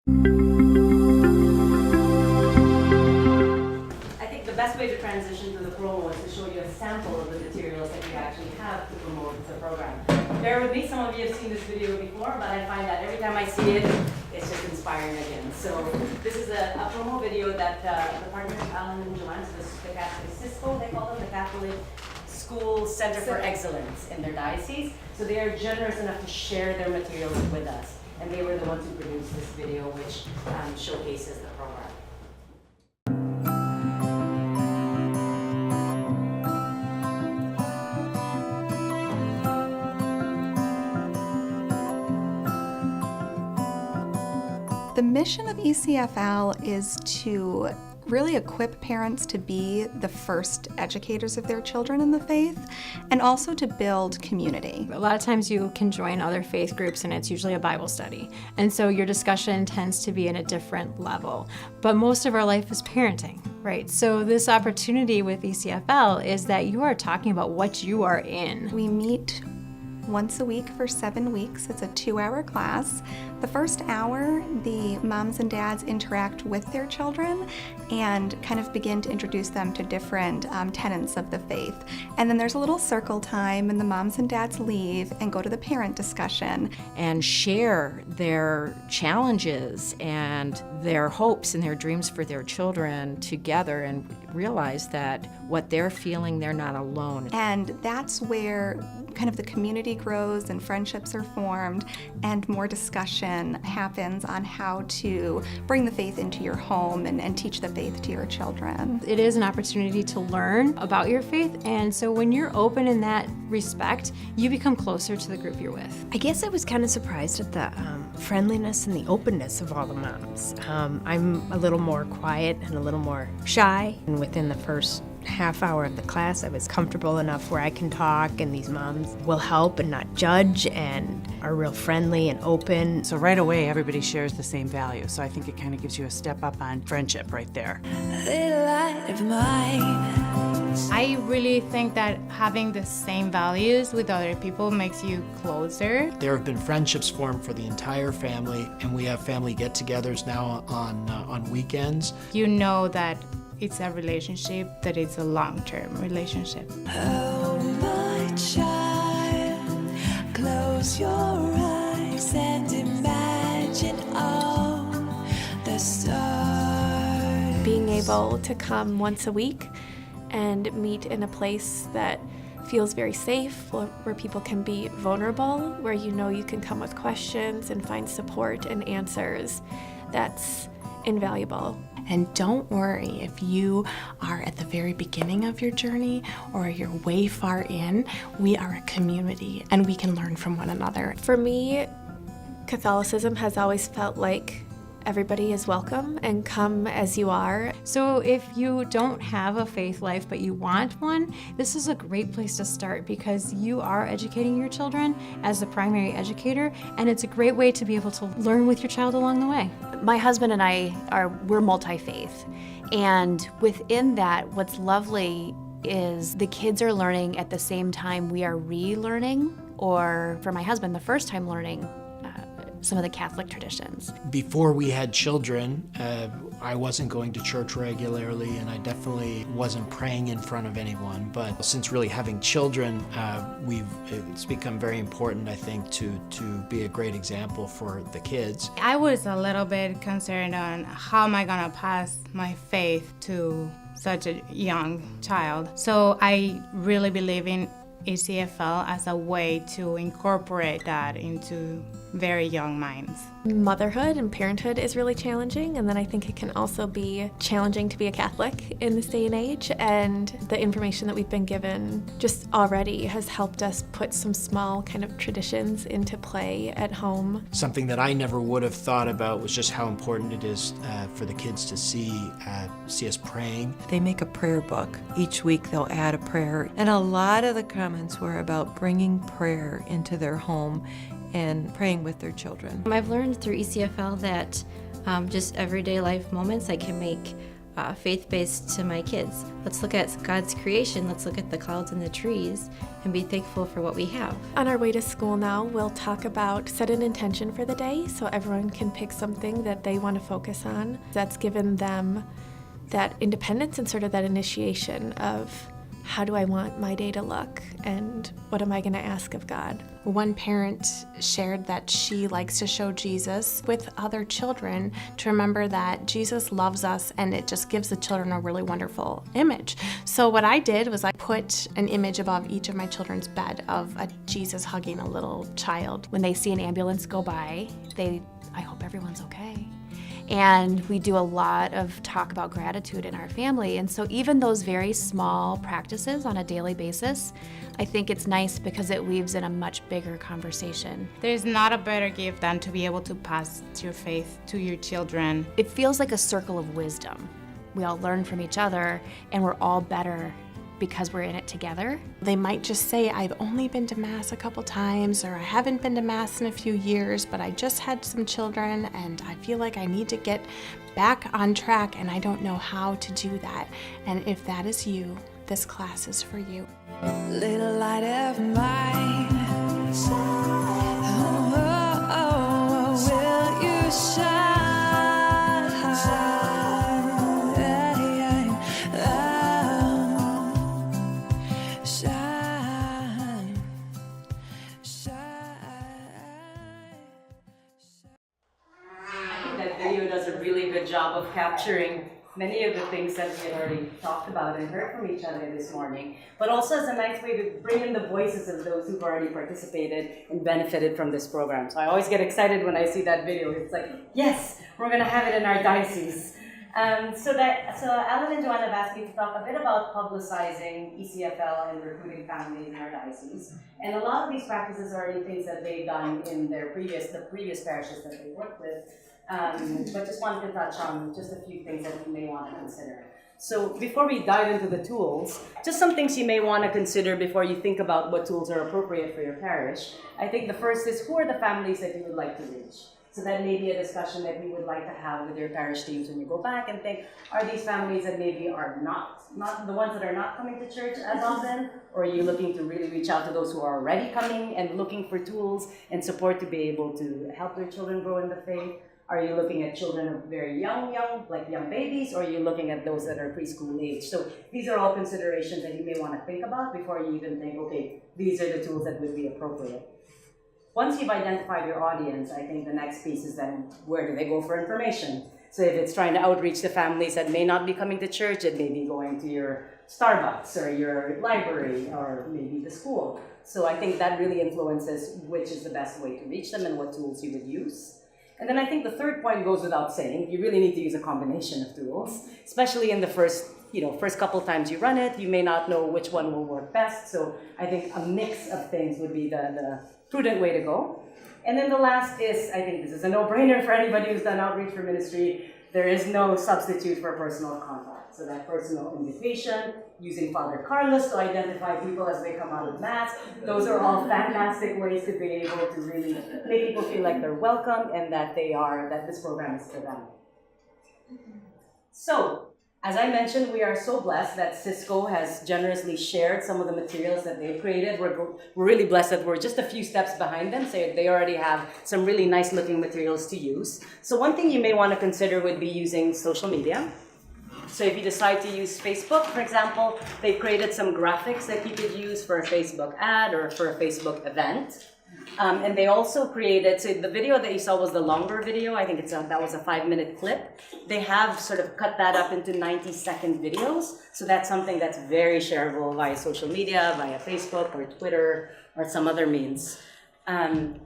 I think the best way to transition to the promo is to show you a sample of the materials that we actually have to promote the program. Bear with me, some of you have seen this video before, but I find that every time I see it, it's just inspiring again. So this is a promo video that the partners, Alan and Joanne, so the Catholic CISCO, they call them, the Catholic School Center for Excellence in their diocese. So they are generous enough to share their materials with us. And they were the ones who produced this video, which showcases the program. The mission of ECFL is to really equip parents to be the first educators of their children in the faith, and also to build community. A lot of times you can join other faith groups and it's usually a Bible study. And so your discussion tends to be in a different level. But most of our life is parenting, right? So this opportunity with ECFL is that you are talking about what you are in. We meet once a week for 7 weeks. It's a 2-hour class. The first hour, the moms and dads interact with their children and kind of begin to introduce them to different tenets of the faith. And then there's a little circle time, and the moms and dads leave and go to the parent discussion. And share their challenges and their hopes and their dreams for their children together, and realize that what they're feeling, they're not alone. And that's where kind of the community grows and friendships are formed, and more discussion happens on how to bring the faith into your home and teach the faith to your children. It is an opportunity to learn about your faith, and so when you're open in that respect, you become closer to the group you're with. I guess I was kind of surprised at the friendliness and the openness of all the moms. I'm a little more quiet and a little more shy, and within the first half hour of the class, I was comfortable enough where I can talk, and these moms will help and not judge and are real friendly and open. So right away, everybody shares the same value. So I think it kind of gives you a step up on friendship right there. I really think that having the same values with other people makes you closer. There have been friendships formed for the entire family, and we have family get-togethers now on weekends. You know that it's a relationship, that it's a long-term relationship. Oh, my child, close your eyes and imagine all the stars. Being able to come once a week and meet in a place that feels very safe, where people can be vulnerable, where you know you can come with questions and find support and answers, that's invaluable. And don't worry if you are at the very beginning of your journey or you're way far in. We are a community and we can learn from one another. For me, Catholicism has always felt like everybody is welcome and come as you are. So if you don't have a faith life but you want one, this is a great place to start, because you are educating your children as the primary educator, and it's a great way to be able to learn with your child along the way. My husband and we're multi-faith, and within that, what's lovely is the kids are learning at the same time we are relearning, or for my husband, the first time learning some of the Catholic traditions. Before we had children, I wasn't going to church regularly, and I definitely wasn't praying in front of anyone. But since really having children, it's become very important, I think, to be a great example for the kids. I was a little bit concerned on how am I gonna pass my faith to such a young child. So I really believe in ECFL as a way to incorporate that into very young minds. Motherhood and parenthood is really challenging, and then I think it can also be challenging to be a Catholic in this day and age, and the information that we've been given just already has helped us put some small kind of traditions into play at home. Something that I never would have thought about was just how important it is for the kids to see us praying. They make a prayer book. Each week they'll add a prayer, and a lot of the comments were about bringing prayer into their home and praying with their children. I've learned through ECFL that just everyday life moments, I can make faith-based to my kids. Let's look at God's creation, let's look at the clouds and the trees, and be thankful for what we have. On our way to school now, we'll talk about set an intention for the day so everyone can pick something that they want to focus on. That's given them that independence and sort of that initiation of how do I want my day to look and what am I going to ask of God? One parent shared that she likes to show Jesus with other children to remember that Jesus loves us, and it just gives the children a really wonderful image. So what I did was I put an image above each of my children's bed of a Jesus hugging a little child. When they see an ambulance go by, I hope everyone's okay. And we do a lot of talk about gratitude in our family. And so even those very small practices on a daily basis, I think it's nice because it weaves in a much bigger conversation. There's not a better gift than to be able to pass your faith to your children. It feels like a circle of wisdom. We all learn from each other, and we're all better because we're in it together. They might just say, I've only been to Mass a couple times, or I haven't been to Mass in a few years, but I just had some children and I feel like I need to get back on track and I don't know how to do that. And if that is you, this class is for you. Little light of mine, will you shine? Job of capturing many of the things that we had already talked about and heard from each other this morning, but also as a nice way to bring in the voices of those who've already participated and benefited from this program. So I always get excited when I see that video. It's like, yes, we're going to have it in our diocese. So Alan and Joanna have asked me to talk a bit about publicizing ECFL and recruiting families in our diocese. And a lot of these practices are already things that they've done in the previous parishes that they work with. But just wanted to touch on just a few things that you may want to consider. So before we dive into the tools, just some things you may want to consider before you think about what tools are appropriate for your parish. I think the first is, who are the families that you would like to reach? So that may be a discussion that you would like to have with your parish teams when you go back and think, are these families that maybe are not the ones that are not coming to church as often? Or are you looking to really reach out to those who are already coming and looking for tools and support to be able to help their children grow in the faith? Are you looking at children of very young, like young babies, or are you looking at those that are preschool age? So these are all considerations that you may want to think about before you even think, okay, these are the tools that would be appropriate. Once you've identified your audience, I think the next piece is then, where do they go for information? So if it's trying to outreach to families that may not be coming to church, it may be going to your Starbucks or your library or maybe the school. So I think that really influences which is the best way to reach them and what tools you would use. And then I think the third point goes without saying. You really need to use a combination of tools, especially in the first couple times you run it. You may not know which one will work best. So I think a mix of things would be the prudent way to go. And then the last is, I think this is a no-brainer for anybody who's done outreach for ministry. There is no substitute for personal contact. So that personal invitation, using Father Carlos to identify people as they come out of Mass, those are all fantastic ways to be able to really make people feel like they're welcome and that this program is for them. So, as I mentioned, we are so blessed that Cisco has generously shared some of the materials that they've created. We're really blessed that we're just a few steps behind them, so they already have some really nice looking materials to use. So one thing you may want to consider would be using social media. So if you decide to use Facebook, for example, they've created some graphics that you could use for a Facebook ad or for a Facebook event. And they also created, so the video that you saw was the longer video. I think that was a 5-minute clip. They have sort of cut that up into 90-second videos. So that's something that's very shareable via social media, via Facebook or Twitter or some other means. And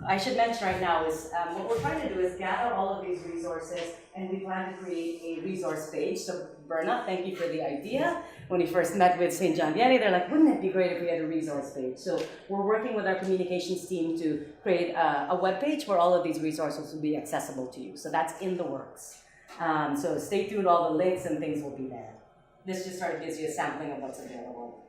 I should mention right now is what we're trying to do is gather all of these resources, and we plan to create a resource page. So Berna, thank you for the idea. When we first met with St. John Vianney, they're like, wouldn't it be great if we had a resource page? So we're working with our communications team to create a web page where all of these resources will be accessible to you. So that's in the works. So stay tuned, all the links and things will be there. This just sort of gives you a sampling of what's available.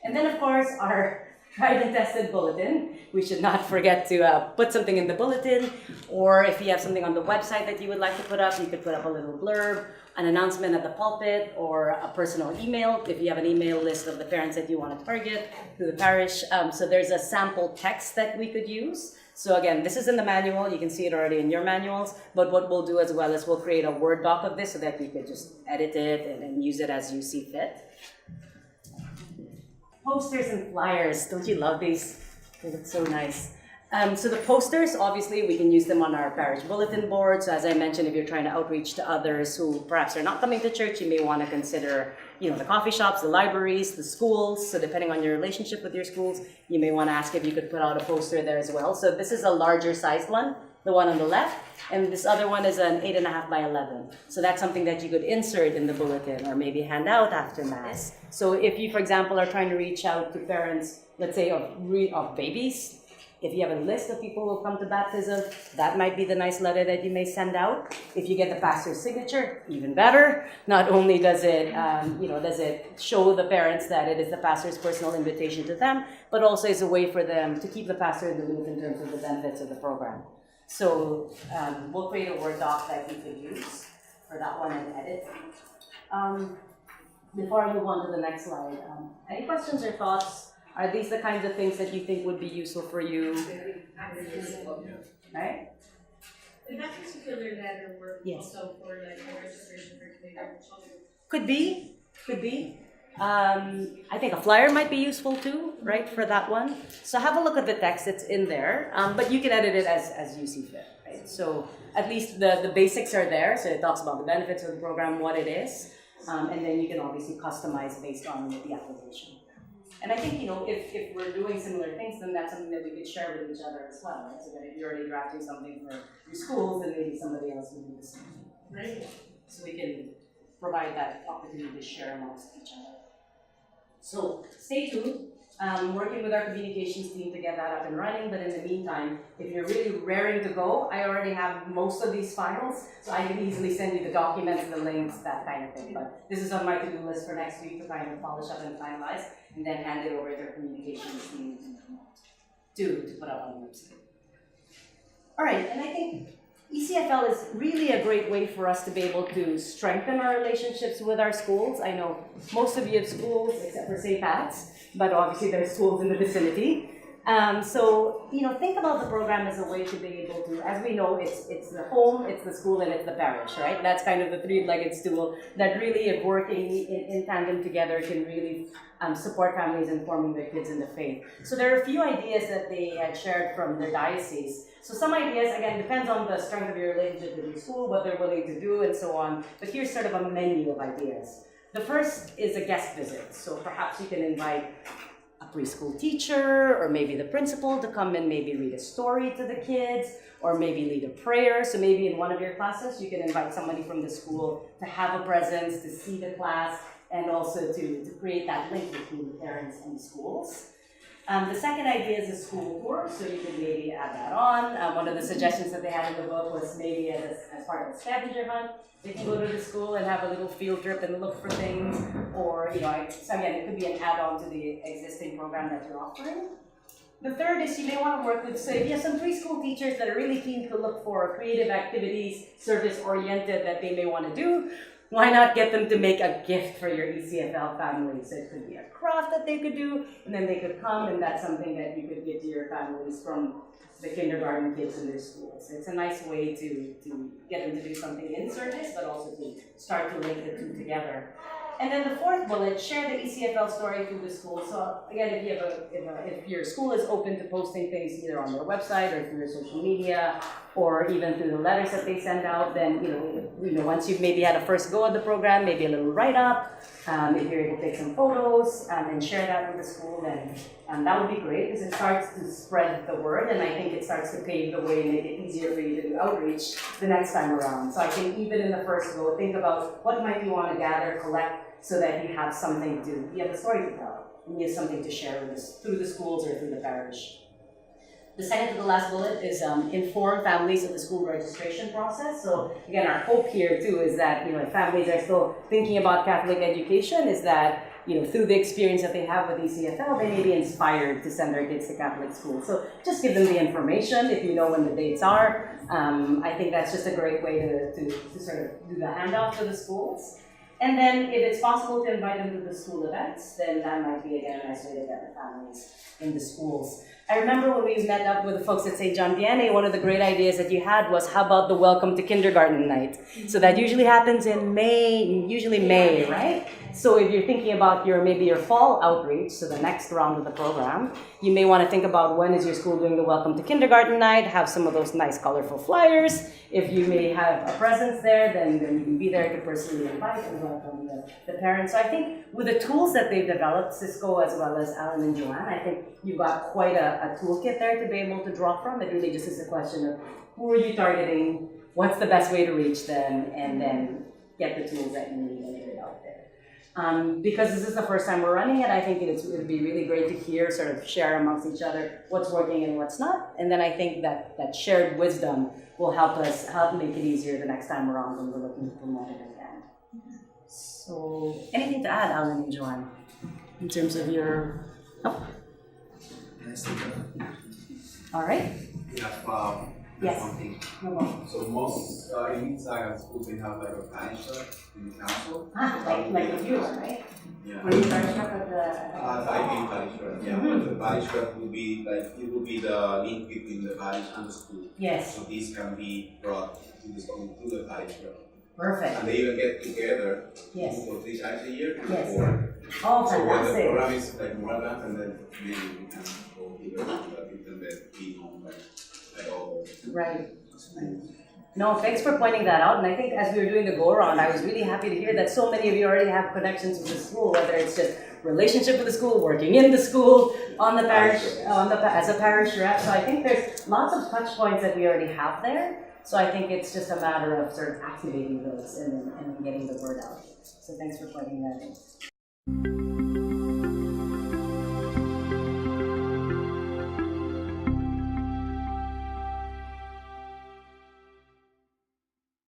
And then of course, our tried and tested bulletin. We should not forget to put something in the bulletin, or if you have something on the website that you would like to put up, you could put up a little blurb, an announcement at the pulpit, or a personal email if you have an email list of the parents that you want to target through the parish. So there's a sample text that we could use. So again, this is in the manual. You can see it already in your manuals. But what we'll do as well is we'll create a Word doc of this so that you could just edit it and use it as you see fit. Posters and flyers. Don't you love these? They look so nice. So the posters, obviously, we can use them on our parish bulletin board. So as I mentioned, if you're trying to outreach to others who perhaps are not coming to church, you may want to consider, the coffee shops, the libraries, the schools. So depending on your relationship with your schools, you may want to ask if you could put out a poster there as well. So this is a larger sized one, the one on the left, and this other one is an 8.5 by 11. So that's something that you could insert in the bulletin or maybe hand out after Mass. So if you, for example, are trying to reach out to parents, let's say of babies, if you have a list of people who will come to baptism, that might be the nice letter that you may send out. If you get the pastor's signature, even better. Not only does it, does it show the parents that it is the pastor's personal invitation to them, but also is a way for them to keep the pastor in the loop in terms of the benefits of the program. So we'll create a Word doc that you could use for that one and edit. Before I move on to the next slide, any questions or thoughts? Are these the kinds of things that you think would be useful for you? Right? Would that particular letter work Yes. also for like a registration for kindergarten children? Could be. I think a flyer might be useful too, right, for that one. So have a look at the text, it's in there, but you can edit it as you see fit, right? So at least the basics are there, so it talks about the benefits of the program, what it is, and then you can obviously customize based on the application. And I think, if we're doing similar things, then that's something that we could share with each other as well, right? So that if you're already drafting something for your schools, then maybe somebody else will do the same thing. Right? So we can provide that opportunity to share amongst each other. So stay tuned. Working with our communications team to get that up and running, but in the meantime, if you're really raring to go, I already have most of these files, so I can easily send you the documents, the links, that kind of thing. But this is on my to-do list for next week to kind of polish up and finalize, and then hand it over to our communications team to put up on the website. All right, and I think ECFL is really a great way for us to be able to strengthen our relationships with our schools. I know most of you have schools, except for St. Pat's, but obviously there's schools in the vicinity. So, think about the program as a way to be able to, as we know, it's the home, it's the school, and it's the parish, right? That's kind of the three-legged stool that really, if working in tandem together, can really support families in forming their kids in the faith. So there are a few ideas that they had shared from their diocese. So some ideas, again, depends on the strength of your relationship with your school, what they're willing to do, and so on. But here's sort of a menu of ideas. The first is a guest visit. So perhaps you can invite a preschool teacher or maybe the principal to come and maybe read a story to the kids or maybe lead a prayer. So maybe in one of your classes, you can invite somebody from the school to have a presence, to see the class, and also to create that link between the parents and the schools. The second idea is a school tour, so you could maybe add that on. One of the suggestions that they had in the book was maybe as part of a scavenger hunt, they can go to the school and have a little field trip and look for things, or, so again, it could be an add-on to the existing program that you're offering. The third is you may want to work with, so if you have some preschool teachers that are really keen to look for creative activities, service-oriented that they may want to do, why not get them to make a gift for your ECFL family? So it could be a craft that they could do, and then they could come, and that's something that you could give to your families from the kindergarten kids in their schools. So it's a nice way to get them to do something in service, but also to start to link the two together. And then the fourth bullet, share the ECFL story through the school. So again, if your school is open to posting things either on their website or through their social media, or even through the letters that they send out, then once you've maybe had a first go at the program, maybe a little write-up, if you're able to take some photos and share that with the school, then that would be great because it starts to spread the word, and I think it starts to pave the way and make it easier for you to do outreach the next time around. So I think even in the first go, think about what might you want to gather, collect, so that you have something you have a story to tell, and you have something to share with us through the schools or through the parish. The second to the last bullet is inform families of the school registration process. So again, our hope here too is that if families are still thinking about Catholic education, is that through the experience that they have with ECFL, they may be inspired to send their kids to Catholic school. So just give them the information if you know when the dates are. I think that's just a great way to sort of do the handoff to the schools. And then if it's possible to invite them to the school events, then that might be, again, a nice way to get the families in the schools. I remember when we met up with the folks at St. John Vianney, one of the great ideas that you had was, how about the Welcome to Kindergarten night? So that usually happens in May, right? So if you're thinking about maybe your fall outreach, so the next round of the program, you may want to think about when is your school doing the Welcome to Kindergarten night, have some of those nice colorful flyers. If you may have a presence there, then you can be there to personally invite and welcome the parents. So I think with the tools that they've developed, Cisco as well as Alan and Joanne, I think you've got quite a toolkit there to be able to draw from. It really just is a question of who are you targeting, what's the best way to reach them, and then get the tools that you need and get it out there. Because this is the first time we're running it, I think it would be really great to hear, sort of share amongst each other what's working and what's not. And then I think that shared wisdom will help make it easier the next time around when we're looking to promote it again. So anything to add, Alan and Joanne, in terms of your... Oh. All right. Yes. One thing. No problem. So most in Saga schools they have like a parish clerk in the council. Like a viewer, right? Yeah. Or you parish clerk at the... I think parish clerk. Yeah, but the parish clerk will be it will be the link between the parish and the school. Yes. So these can be brought to the school to the parish clerk. Perfect. And they even get together. Yes. For 3 times a year. Yes. Before. Oh, so when the fantastic. program is like more advanced, and then maybe we can go either that it can be known by all. Right. No, thanks for pointing that out. And I think as we were doing the go-around, I was really happy to hear that so many of you already have connections with the school, whether it's just relationship with the school, working in the school, on the parish, as a parish rep. So I think there's lots of touch points that we already have there. So I think it's just a matter of sort of activating those and getting the word out. So thanks for pointing that in.